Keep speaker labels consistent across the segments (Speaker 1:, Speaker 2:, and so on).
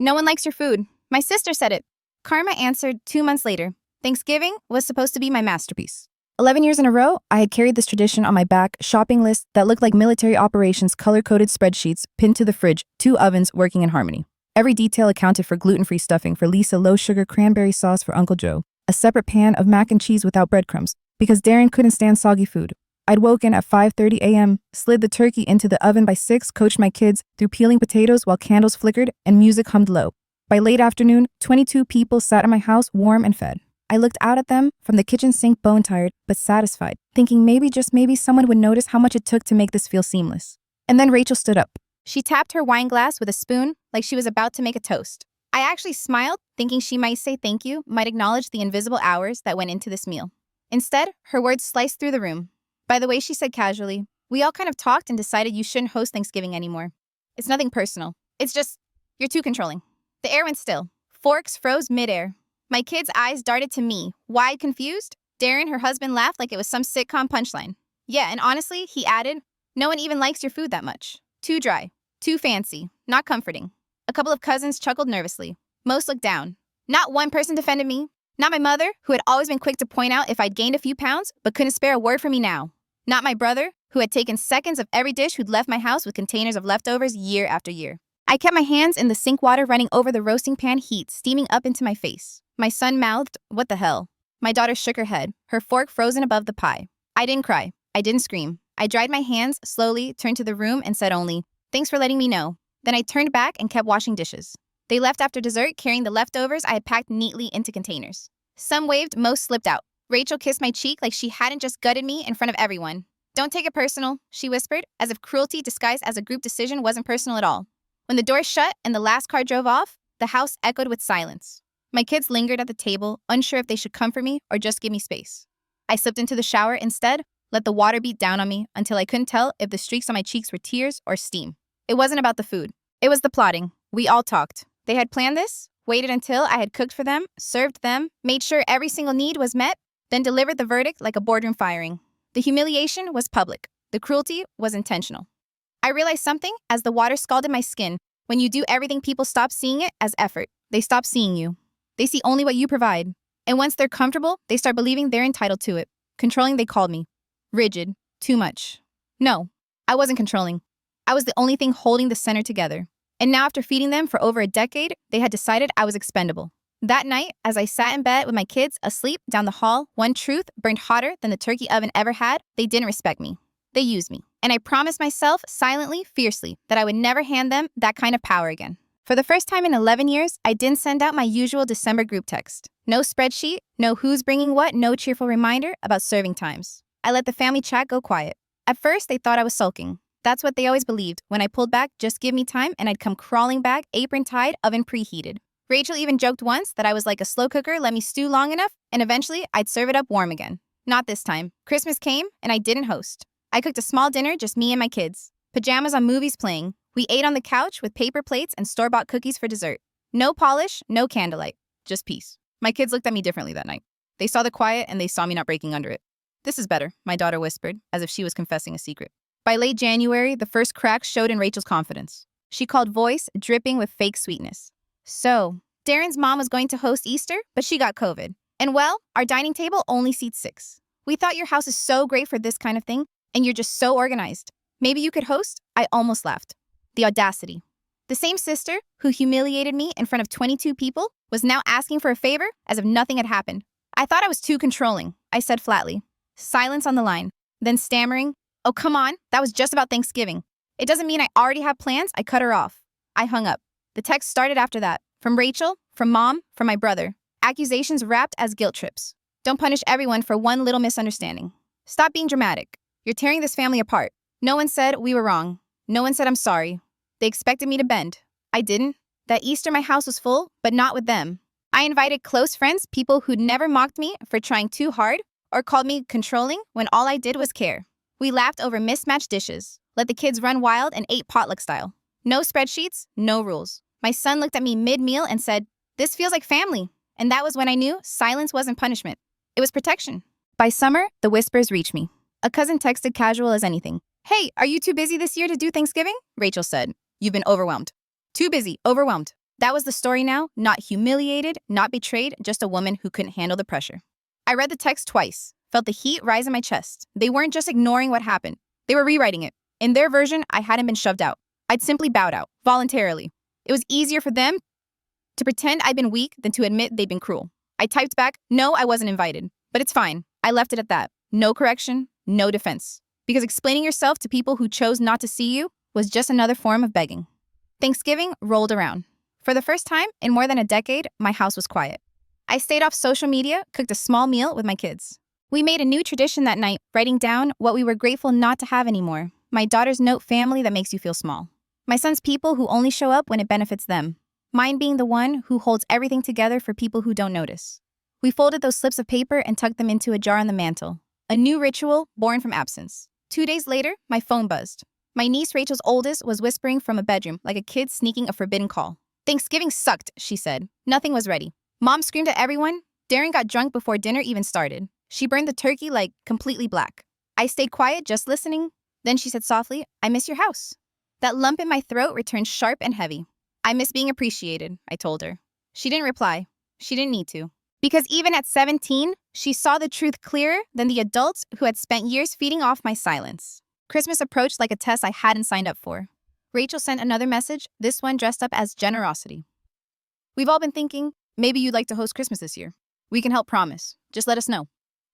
Speaker 1: No one likes your food. My sister said it. Karma answered 2 months later. Thanksgiving was supposed to be my masterpiece. 11 years in a row, I had carried this tradition on my back, shopping lists that looked like military operations color-coded spreadsheets pinned to the fridge, 2 ovens working in harmony. Every detail accounted for gluten-free stuffing for Lisa, low-sugar cranberry sauce for Uncle Joe, a separate pan of mac and cheese without breadcrumbs, because Darren couldn't stand soggy food. I'd woken at 5:30 a.m., slid the turkey into the oven by 6, coached my kids through peeling potatoes while candles flickered and music hummed low. By late afternoon, 22 people sat in my house warm and fed. I looked out at them from the kitchen sink bone-tired but satisfied, thinking maybe, just maybe, someone would notice how much it took to make this feel seamless. And then Rachel stood up. She tapped her wine glass with a spoon like she was about to make a toast. I actually smiled, thinking she might say thank you, might acknowledge the invisible hours that went into this meal. Instead, her words sliced through the room. By the way, she said casually, we all kind of talked and decided you shouldn't host Thanksgiving anymore. It's nothing personal. It's just, you're too controlling. The air went still. Forks froze midair. My kid's eyes darted to me, wide confused. Darren, her husband, laughed like it was some sitcom punchline. Yeah, and honestly, he added, no one even likes your food that much. Too dry. Too fancy. Not comforting. A couple of cousins chuckled nervously. Most looked down. Not one person defended me. Not my mother, who had always been quick to point out if I'd gained a few pounds, but couldn't spare a word for me now. Not my brother, who had taken seconds of every dish who'd left my house with containers of leftovers year after year. I kept my hands in the sink water running over the roasting pan heat, steaming up into my face. My son mouthed, what the hell? My daughter shook her head, her fork frozen above the pie. I didn't cry. I didn't scream. I dried my hands, slowly turned to the room and said only, thanks for letting me know. Then I turned back and kept washing dishes. They left after dessert, carrying the leftovers I had packed neatly into containers. Some waved, most slipped out. Rachel kissed my cheek like she hadn't just gutted me in front of everyone. Don't take it personal, she whispered, as if cruelty disguised as a group decision wasn't personal at all. When the door shut and the last car drove off, the house echoed with silence. My kids lingered at the table, unsure if they should comfort me or just give me space. I slipped into the shower instead, let the water beat down on me until I couldn't tell if the streaks on my cheeks were tears or steam. It wasn't about the food. It was the plotting. We all talked. They had planned this, waited until I had cooked for them, served them, made sure every single need was met, then delivered the verdict like a boardroom firing. The humiliation was public. The cruelty was intentional. I realized something as the water scalded my skin. When you do everything, people stop seeing it as effort. They stop seeing you. They see only what you provide. And once they're comfortable, they start believing they're entitled to it. Controlling, they called me. Rigid. Too much. No, I wasn't controlling. I was the only thing holding the center together. And now, after feeding them for over a decade, they had decided I was expendable. That night, as I sat in bed with my kids asleep down the hall, one truth burned hotter than the turkey oven ever had. They didn't respect me. They used me. And I promised myself, silently, fiercely, that I would never hand them that kind of power again. For the first time in 11 years, I didn't send out my usual December group text. No spreadsheet, no who's bringing what, no cheerful reminder about serving times. I let the family chat go quiet. At first, they thought I was sulking. That's what they always believed. When I pulled back, just give me time, and I'd come crawling back, apron tied, oven preheated. Rachel even joked once that I was like a slow cooker, let me stew long enough, and eventually I'd serve it up warm again. Not this time. Christmas came, and I didn't host. I cooked a small dinner, just me and my kids. Pajamas on movies playing. We ate on the couch with paper plates and store-bought cookies for dessert. No polish, no candlelight. Just peace. My kids looked at me differently that night. They saw the quiet, and they saw me not breaking under it. This is better, my daughter whispered, as if she was confessing a secret. By late January, the first cracks showed in Rachel's confidence. She called, voice dripping with fake sweetness. So, Darren's mom was going to host Easter, but she got COVID. And well, our dining table only seats 6. We thought your house is so great for this kind of thing, and you're just so organized. Maybe you could host? I almost laughed. The audacity. The same sister who humiliated me in front of 22 people was now asking for a favor as if nothing had happened. I thought I was too controlling, I said flatly. Silence on the line. Then stammering, oh, come on, that was just about Thanksgiving. It doesn't mean I already have plans. I cut her off. I hung up. The text started after that. From Rachel, from Mom, from my brother. Accusations wrapped as guilt trips. Don't punish everyone for one little misunderstanding. Stop being dramatic. You're tearing this family apart. No one said we were wrong. No one said I'm sorry. They expected me to bend. I didn't. That Easter my house was full, but not with them. I invited close friends, people who'd never mocked me for trying too hard or called me controlling when all I did was care. We laughed over mismatched dishes, let the kids run wild, and ate potluck style. No spreadsheets, no rules. My son looked at me mid-meal and said, this feels like family. And that was when I knew silence wasn't punishment. It was protection. By summer, the whispers reached me. A cousin texted casual as anything. Hey, are you too busy this year to do Thanksgiving? Rachel said, you've been overwhelmed. Too busy, overwhelmed. That was the story now, not humiliated, not betrayed, just a woman who couldn't handle the pressure. I read the text twice, felt the heat rise in my chest. They weren't just ignoring what happened. They were rewriting it. In their version, I hadn't been shoved out. I'd simply bowed out, voluntarily. It was easier for them to pretend I'd been weak than to admit they'd been cruel. I typed back, no, I wasn't invited. But it's fine. I left it at that. No correction, no defense. Because explaining yourself to people who chose not to see you was just another form of begging. Thanksgiving rolled around. For the first time in more than a decade, my house was quiet. I stayed off social media, cooked a small meal with my kids. We made a new tradition that night, writing down what we were grateful not to have anymore. My daughter's note, family that makes you feel small. My son's people who only show up when it benefits them. Mine being the one who holds everything together for people who don't notice. We folded those slips of paper and tucked them into a jar on the mantle. A new ritual born from absence. 2 days later, my phone buzzed. My niece, Rachel's oldest, was whispering from a bedroom like a kid sneaking a forbidden call. Thanksgiving sucked, she said. Nothing was ready. Mom screamed at everyone. Darren got drunk before dinner even started. She burned the turkey like completely black. I stayed quiet, just listening. Then she said softly, I miss your house. That lump in my throat returned sharp and heavy. I miss being appreciated, I told her. She didn't reply. She didn't need to. Because even at 17, she saw the truth clearer than the adults who had spent years feeding off my silence. Christmas approached like a test I hadn't signed up for. Rachel sent another message, this one dressed up as generosity. We've all been thinking, maybe you'd like to host Christmas this year. We can help, promise. Just let us know.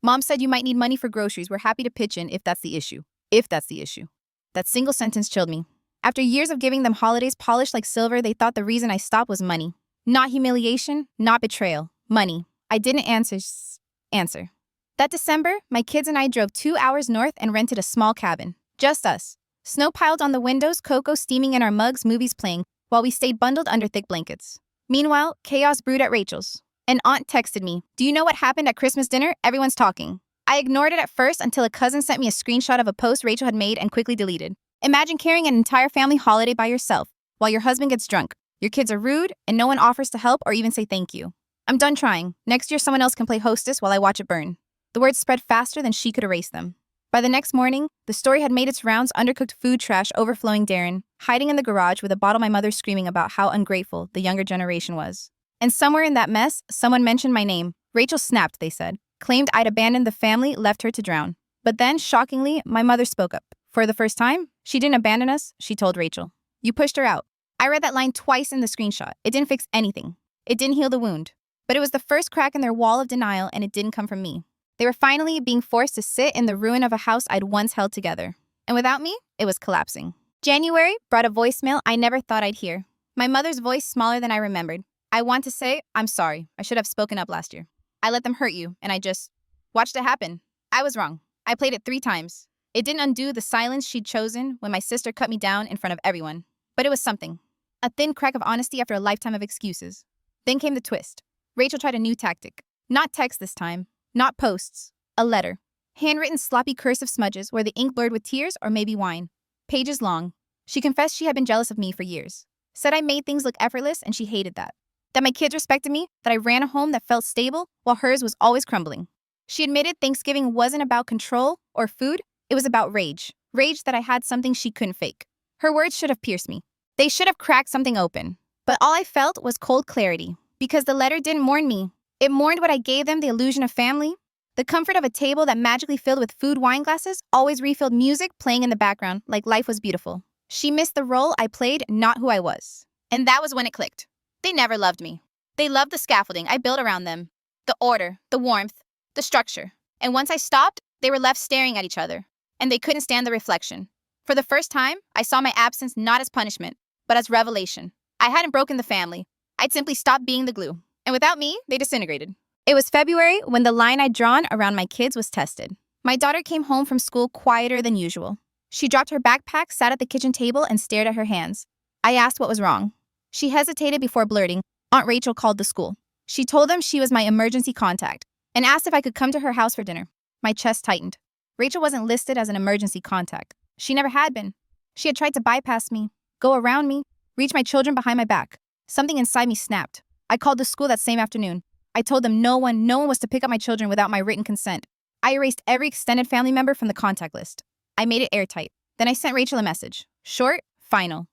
Speaker 1: Mom said you might need money for groceries. We're happy to pitch in if that's the issue. If that's the issue. That single sentence chilled me. After years of giving them holidays polished like silver, they thought the reason I stopped was money. Not humiliation, not betrayal. Money. I didn't answer. That December, my kids and I drove 2 hours north and rented a small cabin. Just us. Snow piled on the windows, cocoa steaming in our mugs, movies playing, while we stayed bundled under thick blankets. Meanwhile, chaos brewed at Rachel's. An aunt texted me, do you know what happened at Christmas dinner? Everyone's talking. I ignored it at first until a cousin sent me a screenshot of a post Rachel had made and quickly deleted. Imagine carrying an entire family holiday by yourself while your husband gets drunk. Your kids are rude and no one offers to help or even say thank you. I'm done trying. Next year someone else can play hostess while I watch it burn. The words spread faster than she could erase them. By the next morning, the story had made its rounds, undercooked food trash overflowing Darren, hiding in the garage with a bottle my mother screaming about how ungrateful the younger generation was. And somewhere in that mess, someone mentioned my name. Rachel snapped, they said. Claimed I'd abandoned the family, left her to drown. But then, shockingly, my mother spoke up. For the first time, she didn't abandon us, she told Rachel. You pushed her out. I read that line twice in the screenshot. It didn't fix anything. It didn't heal the wound. But it was the first crack in their wall of denial, and it didn't come from me. They were finally being forced to sit in the ruin of a house I'd once held together. And without me, it was collapsing. January brought a voicemail I never thought I'd hear. My mother's voice smaller than I remembered. I want to say, I'm sorry. I should have spoken up last year. I let them hurt you, and I just watched it happen. I was wrong. I played it 3 times. It didn't undo the silence she'd chosen when my sister cut me down in front of everyone. But it was something. A thin crack of honesty after a lifetime of excuses. Then came the twist. Rachel tried a new tactic. Not text this time. Not posts. A letter. Handwritten sloppy cursive smudges where the ink blurred with tears or maybe wine. Pages long. She confessed she had been jealous of me for years. Said I made things look effortless and she hated that. That my kids respected me, that I ran a home that felt stable while hers was always crumbling. She admitted Thanksgiving wasn't about control or food, it was about rage. Rage that I had something she couldn't fake. Her words should have pierced me. They should have cracked something open. But all I felt was cold clarity. Because the letter didn't mourn me. It mourned what I gave them, the illusion of family. The comfort of a table that magically filled with food wine glasses, always refilled music playing in the background like life was beautiful. She missed the role I played, not who I was. And that was when it clicked. They never loved me. They loved the scaffolding I built around them. The order, the warmth, the structure. And once I stopped, they were left staring at each other. And they couldn't stand the reflection. For the first time, I saw my absence not as punishment, but as revelation. I hadn't broken the family. I'd simply stopped being the glue. And without me, they disintegrated. It was February when the line I'd drawn around my kids was tested. My daughter came home from school quieter than usual. She dropped her backpack, sat at the kitchen table, and stared at her hands. I asked what was wrong. She hesitated before blurting, Aunt Rachel called the school. She told them she was my emergency contact and asked if I could come to her house for dinner. My chest tightened. Rachel wasn't listed as an emergency contact. She never had been. She had tried to bypass me, go around me, reach my children behind my back. Something inside me snapped. I called the school that same afternoon. I told them no one was to pick up my children without my written consent. I erased every extended family member from the contact list. I made it airtight. Then I sent Rachel a message. Short, final.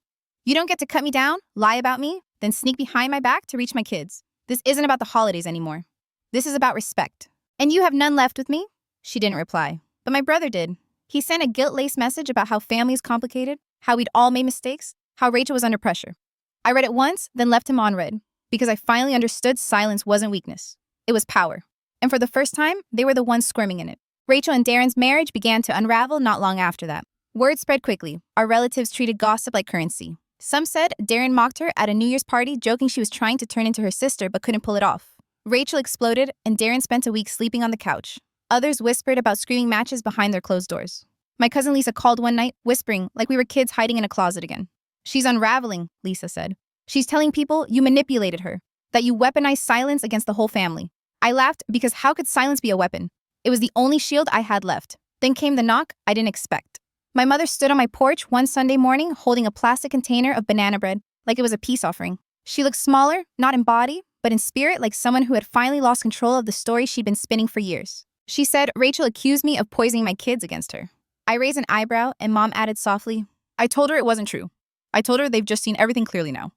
Speaker 1: You don't get to cut me down, lie about me, then sneak behind my back to reach my kids. This isn't about the holidays anymore. This is about respect. And you have none left with me? She didn't reply. But my brother did. He sent a guilt-laced message about how family is complicated, how we'd all made mistakes, how Rachel was under pressure. I read it once, then left him unread, because I finally understood silence wasn't weakness. It was power. And for the first time, they were the ones squirming in it. Rachel and Darren's marriage began to unravel not long after that. Word spread quickly. Our relatives treated gossip like currency. Some said Darren mocked her at a New Year's party, joking she was trying to turn into her sister but couldn't pull it off. Rachel exploded, and Darren spent a week sleeping on the couch. Others whispered about screaming matches behind their closed doors. My cousin Lisa called one night, whispering like we were kids hiding in a closet again. She's unraveling, Lisa said. She's telling people you manipulated her, that you weaponized silence against the whole family. I laughed because how could silence be a weapon? It was the only shield I had left. Then came the knock I didn't expect. My mother stood on my porch one Sunday morning holding a plastic container of banana bread like it was a peace offering. She looked smaller, not in body, but in spirit, like someone who had finally lost control of the story she'd been spinning for years. She said Rachel accused me of poisoning my kids against her. I raised an eyebrow, and Mom added softly, I told her it wasn't true. I told her they've just seen everything clearly now.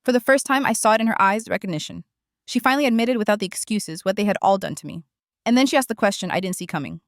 Speaker 1: For the first time, I saw it in her eyes, recognition. She finally admitted without the excuses what they had all done to me. And then she asked the question I didn't see coming.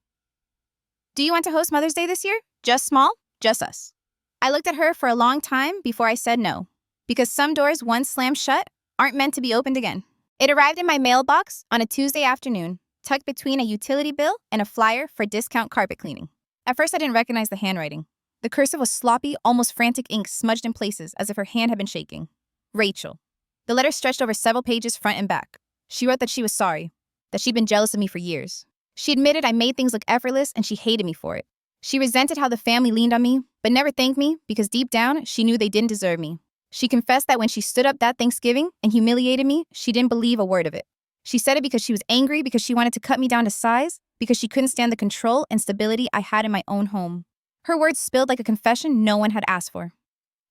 Speaker 1: Do you want to host Mother's Day this year? Just small? Just us. I looked at her for a long time before I said no. Because some doors once slammed shut aren't meant to be opened again. It arrived in my mailbox on a Tuesday afternoon, tucked between a utility bill and a flyer for discount carpet cleaning. At first, I didn't recognize the handwriting. The cursive was sloppy, almost frantic ink smudged in places as if her hand had been shaking. Rachel. The letter stretched over several pages front and back. She wrote that she was sorry, that she'd been jealous of me for years. She admitted I made things look effortless and she hated me for it. She resented how the family leaned on me, but never thanked me because deep down, she knew they didn't deserve me. She confessed that when she stood up that Thanksgiving and humiliated me, she didn't believe a word of it. She said it because she was angry, because she wanted to cut me down to size, because she couldn't stand the control and stability I had in my own home. Her words spilled like a confession no one had asked for.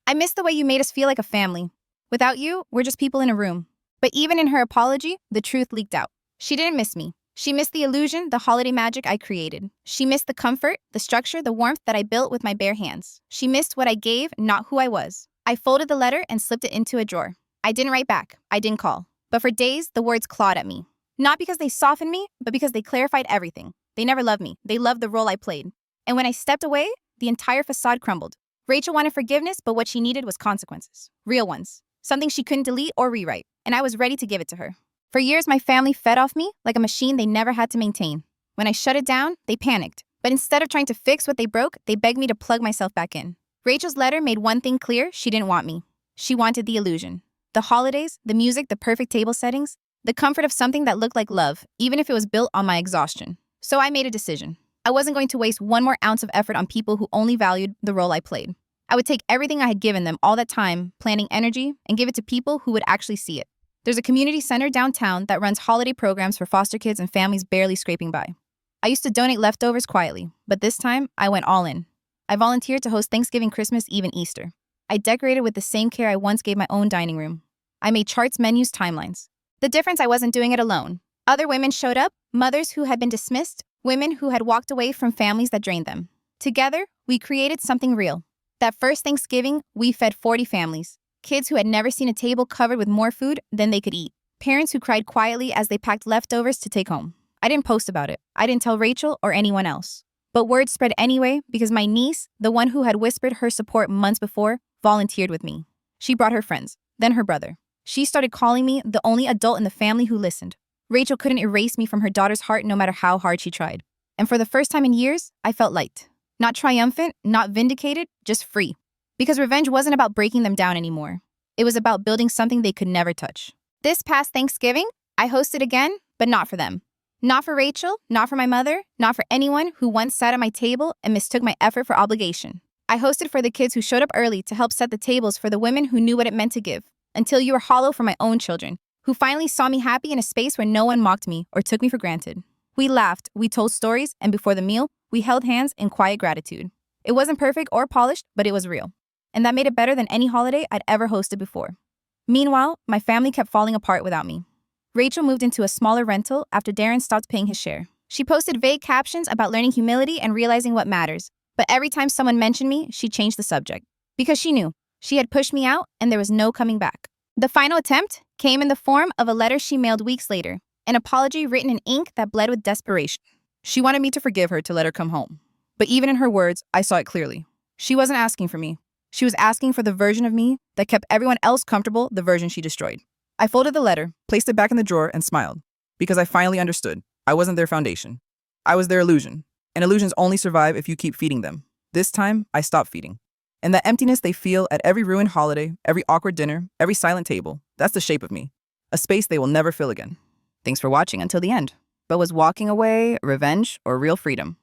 Speaker 1: I miss the way you made us feel like a family. Without you, we're just people in a room. But even in her apology, the truth leaked out. She didn't miss me. She missed the illusion, the holiday magic I created. She missed the comfort, the structure, the warmth that I built with my bare hands. She missed what I gave, not who I was. I folded the letter and slipped it into a drawer. I didn't write back. I didn't call. But for days, the words clawed at me. Not because they softened me, but because they clarified everything. They never loved me. They loved the role I played. And when I stepped away, the entire facade crumbled. Rachel wanted forgiveness, but what she needed was consequences. Real ones. Something she couldn't delete or rewrite. And I was ready to give it to her. For years, my family fed off me like a machine they never had to maintain. When I shut it down, they panicked. But instead of trying to fix what they broke, they begged me to plug myself back in. Rachel's letter made one thing clear: she didn't want me. She wanted the illusion. The holidays, the music, the perfect table settings, the comfort of something that looked like love, even if it was built on my exhaustion. So I made a decision. I wasn't going to waste one more ounce of effort on people who only valued the role I played. I would take everything I had given them all that time, planning energy, and give it to people who would actually see it. There's a community center downtown that runs holiday programs for foster kids and families barely scraping by. I used to donate leftovers quietly, but this time I went all in. I volunteered to host Thanksgiving, Christmas, even Easter. I decorated with the same care I once gave my own dining room. I made charts, menus, timelines. The difference, I wasn't doing it alone. Other women showed up, mothers who had been dismissed, women who had walked away from families that drained them. Together, we created something real. That first Thanksgiving, we fed 40 families. Kids who had never seen a table covered with more food than they could eat. Parents who cried quietly as they packed leftovers to take home. I didn't post about it. I didn't tell Rachel or anyone else. But word spread anyway because my niece, the one who had whispered her support months before, volunteered with me. She brought her friends, then her brother. She started calling me the only adult in the family who listened. Rachel couldn't erase me from her daughter's heart no matter how hard she tried. And for the first time in years, I felt light. Not triumphant, not vindicated, just free. Because revenge wasn't about breaking them down anymore. It was about building something they could never touch. This past Thanksgiving, I hosted again, but not for them. Not for Rachel, not for my mother, not for anyone who once sat at my table and mistook my effort for obligation. I hosted for the kids who showed up early to help set the tables for the women who knew what it meant to give, until you were hollow for my own children, who finally saw me happy in a space where no one mocked me or took me for granted. We laughed, we told stories, and before the meal, we held hands in quiet gratitude. It wasn't perfect or polished, but it was real. And that made it better than any holiday I'd ever hosted before. Meanwhile, my family kept falling apart without me. Rachel moved into a smaller rental after Darren stopped paying his share. She posted vague captions about learning humility and realizing what matters. But every time someone mentioned me, she changed the subject. Because she knew. She had pushed me out, and there was no coming back. The final attempt came in the form of a letter she mailed weeks later, an apology written in ink that bled with desperation. She wanted me to forgive her to let her come home. But even in her words, I saw it clearly. She wasn't asking for me. She was asking for the version of me that kept everyone else comfortable, the version she destroyed. I folded the letter, placed it back in the drawer, and smiled, because I finally understood. I wasn't their foundation. I was their illusion. And illusions only survive if you keep feeding them. This time, I stopped feeding. And the emptiness they feel at every ruined holiday, every awkward dinner, every silent table, that's the shape of me. A space they will never fill again. Thanks for watching until the end. But was walking away revenge or real freedom?